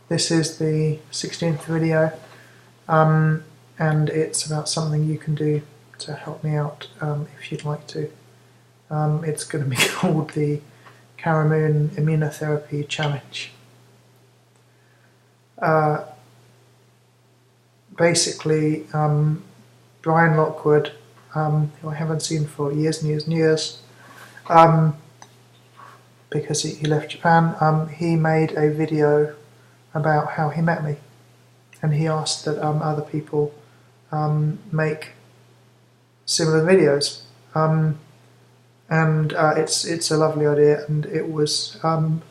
This is the 16th video, and it's about something you can do to help me out if you'd like to. It's going to be called the Karamoon Immunotherapy Challenge. Basically, Brian Lockwood, who I haven't seen for years and years and years, because he left Japan, he made a video about how he met me, and he asked that other people make similar videos, and it's a lovely idea, and it was the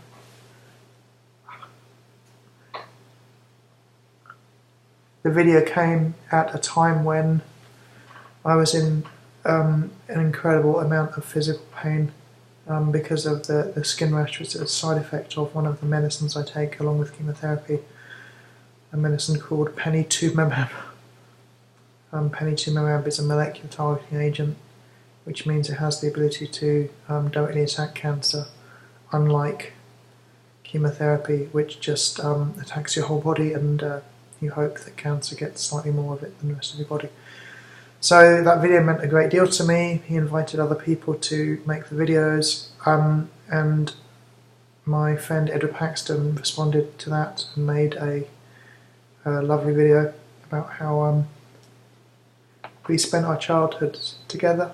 video came at a time when I was in an incredible amount of physical pain because of the skin rash, which is a side effect of one of the medicines I take along with chemotherapy, a medicine called panitumumab. Panitumumab is a molecular targeting agent, which means it has the ability to directly attack cancer, unlike chemotherapy, which just attacks your whole body, and you hope that cancer gets slightly more of it than the rest of your body. So that video meant a great deal to me. He invited other people to make the videos, and my friend Edward Paxton responded to that and made a lovely video about how we spent our childhood together.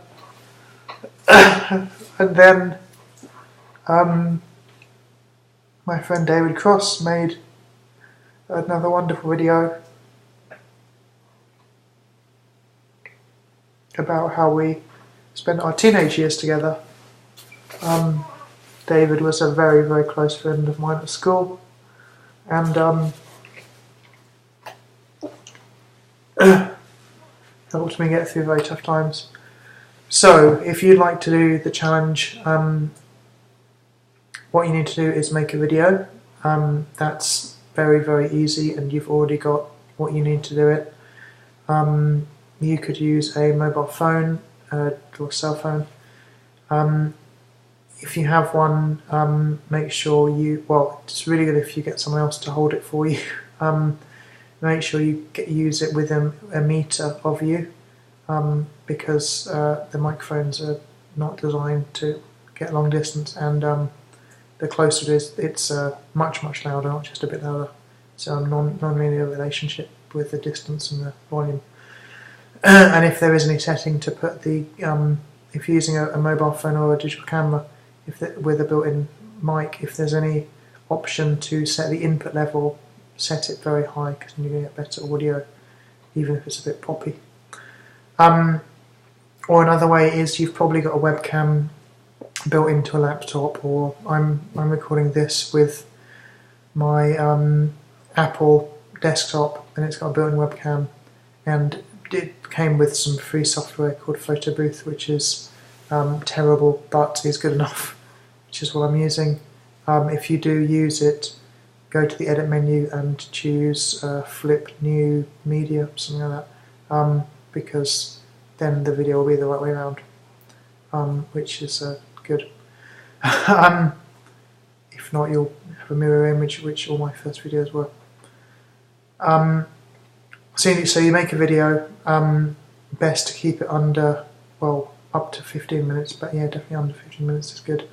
And then my friend David Cross made another wonderful video about how we spent our teenage years together. David was a very, very close friend of mine at school, and helped me get through very tough times. So, if you'd like to do the challenge, what you need to do is make a video. That's very, very easy, and you've already got what you need to do it. You could use a mobile phone or cell phone. If you have one, make sure it's really good if you get someone else to hold it for you. Make sure you use it with a meter of you, because the microphones are not designed to get long distance, and the closer it is, it's much, much louder, not just a bit louder. So a non-linear relationship with the distance and the volume. And if there is any setting to put the, if you're using a mobile phone or a digital camera, with a built-in mic, if there's any option to set the input level, set it very high, because then you're going to get better audio, even if it's a bit poppy. Or another way is you've probably got a webcam built into a laptop, or I'm recording this with my Apple desktop, and it's got a built-in webcam, and it came with some free software called Photo Booth, which is terrible but is good enough, which is what I'm using. If you do use it, go to the edit menu and choose flip new media, something like that, because then the video will be the right way around, which is good. If not, you'll have a mirror image, which all my first videos were. So you make a video, best to keep it under, up to 15 minutes, but yeah, definitely under 15 minutes is good.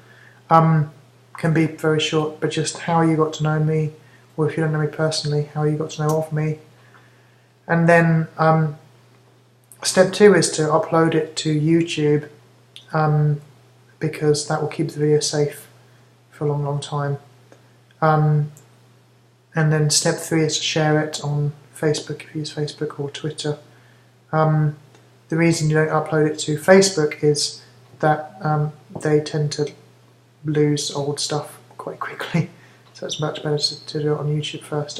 Can be very short, but just how you got to know me, or if you don't know me personally, how you got to know of me. And then step 2 is to upload it to YouTube, because that will keep the video safe for a long, long time. And then step 3 is to share it on Facebook, if you use Facebook, or Twitter. The reason you don't upload it to Facebook is that they tend to lose old stuff quite quickly, so it's much better to do it on YouTube first.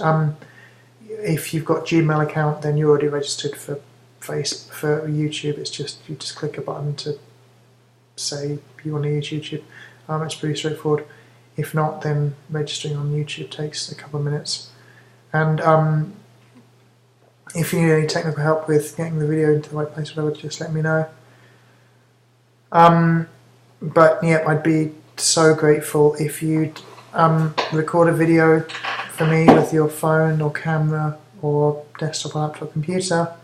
If you've got a Gmail account, then you're already registered for YouTube. It's just, you just click a button to say you want to use YouTube. It's pretty straightforward. If not, then registering on YouTube takes a couple of minutes. And if you need any technical help with getting the video into the right place or whatever, just let me know. But yeah, I'd be so grateful if you'd record a video for me with your phone or camera or desktop or laptop computer.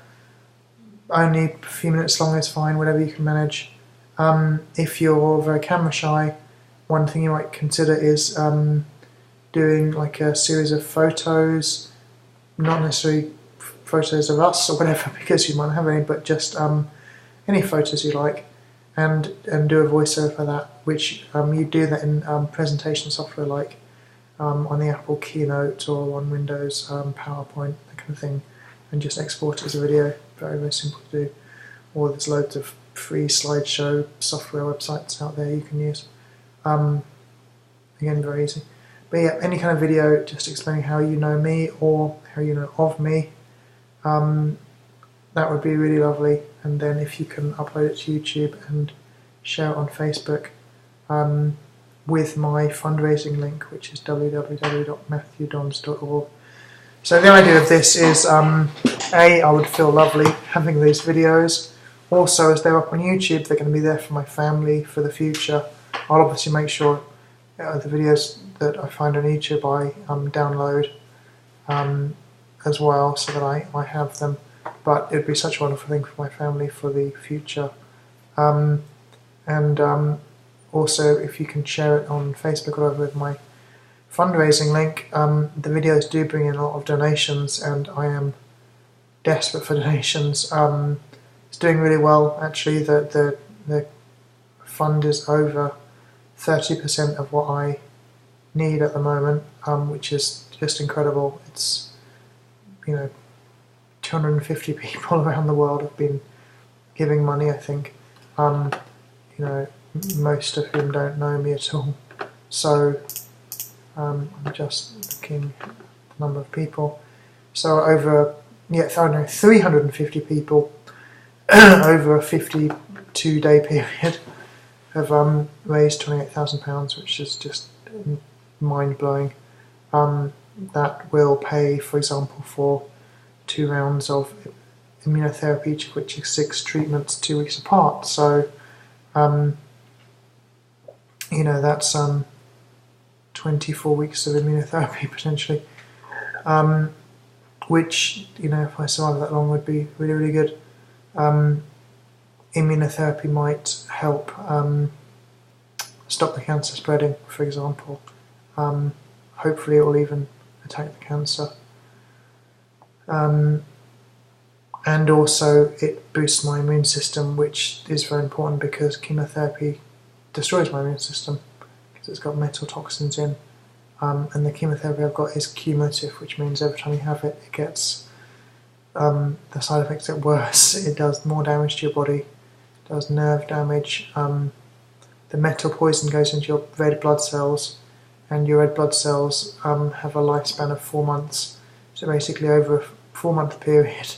Only a few minutes long is fine, whatever you can manage. If you're very camera shy, one thing you might consider is doing like a series of photos, not necessarily photos of us or whatever, because you might not have any, but just any photos you like, and do a voiceover for that, which you do that in presentation software like on the Apple Keynote or on Windows PowerPoint, that kind of thing, and just export it as a video. Very, very simple to do. Or there's loads of free slideshow software websites out there you can use. Again, very easy. But yeah, any kind of video just explaining how you know me or how you know of me, that would be really lovely. And then if you can upload it to YouTube and share it on Facebook with my fundraising link, which is www.matthewdons.org. So the idea of this is, I would feel lovely having these videos. Also, as they're up on YouTube, they're going to be there for my family for the future. I'll obviously make sure the videos that I find on YouTube I download as well, so that I have them. But it would be such a wonderful thing for my family for the future. Also, if you can share it on Facebook or whatever with my fundraising link, the videos do bring in a lot of donations, and I am desperate for donations. It's doing really well, actually. The fund is over 30% of what I need at the moment, which is just incredible. It's, 250 people around the world have been giving money, I think. Most of whom don't know me at all. So I'm just looking at the number of people. So over, 350 people over a 52-day period have raised £28,000, which is just mind-blowing. That will pay, for example, for 2 rounds of immunotherapy, each of which is 6 treatments 2 weeks apart. So, that's 24 weeks of immunotherapy potentially, which, if I survive that long, would be really, really good. Immunotherapy might help stop the cancer spreading, for example. Hopefully it will even attack the cancer. And also it boosts my immune system, which is very important because chemotherapy destroys my immune system because it's got metal toxins in. And the chemotherapy I've got is cumulative, which means every time you have it, it gets the side effects get worse. It does more damage to your body, it does nerve damage. The metal poison goes into your red blood cells, and your red blood cells have a lifespan of 4 months. So basically over a 4-month period,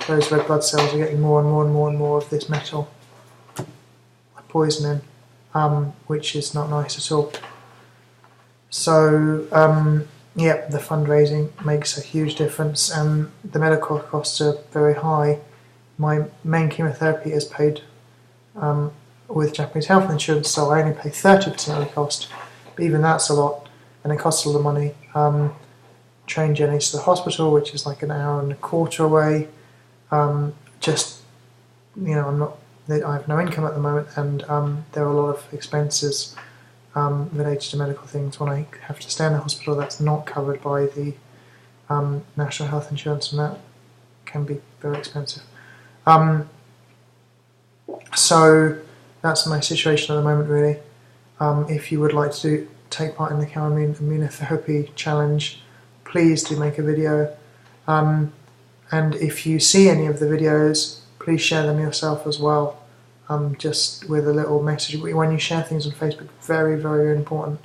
those red blood cells are getting more and more and more and more of this metal poisoning, which is not nice at all. So the fundraising makes a huge difference, and the medical costs are very high. My main chemotherapy is paid with Japanese health insurance, so I only pay 30% of the cost, but even that's a lot, and it costs a lot of money. Train journeys to the hospital, which is like an hour and a quarter away. I have no income at the moment, and there are a lot of expenses related to medical things when I have to stay in the hospital that's not covered by the national health insurance, and that can be very expensive. So that's my situation at the moment, really. If you would like to take part in the Karamoon Immunotherapy challenge, please do make a video. And if you see any of the videos, please share them yourself as well. Just with a little message. When you share things on Facebook, very, very important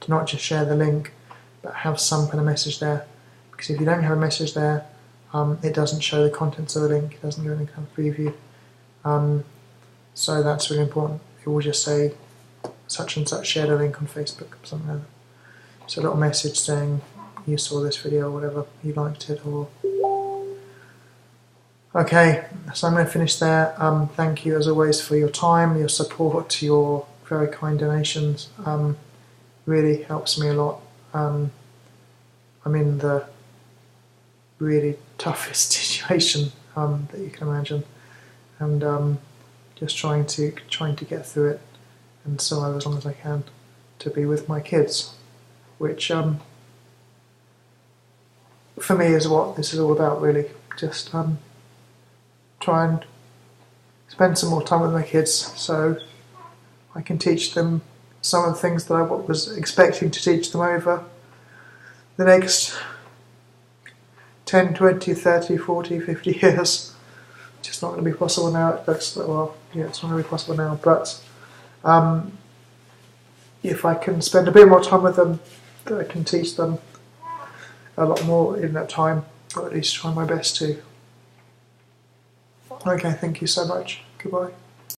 to not just share the link, but have some kind of message there. Because if you don't have a message there, it doesn't show the contents of the link, it doesn't give any kind of preview. So that's really important. It will just say such and such shared a link on Facebook, or something like that. So a little message saying you saw this video or whatever, you liked it, or... Okay, so I'm going to finish there. Thank you as always for your time, your support, your very kind donations. Really helps me a lot. I'm in the really toughest situation that you can imagine, and just trying to get through it and survive as long as I can to be with my kids, which for me is what this is all about, really. Just try and spend some more time with my kids so I can teach them some of the things that I was expecting to teach them over the next 10, 20, 30, 40, 50 years. It's just not going to be possible now. It's not going to be possible now, but if I can spend a bit more time with them, that I can teach them a lot more in that time, or at least try my best to. Okay, thank you so much. Goodbye.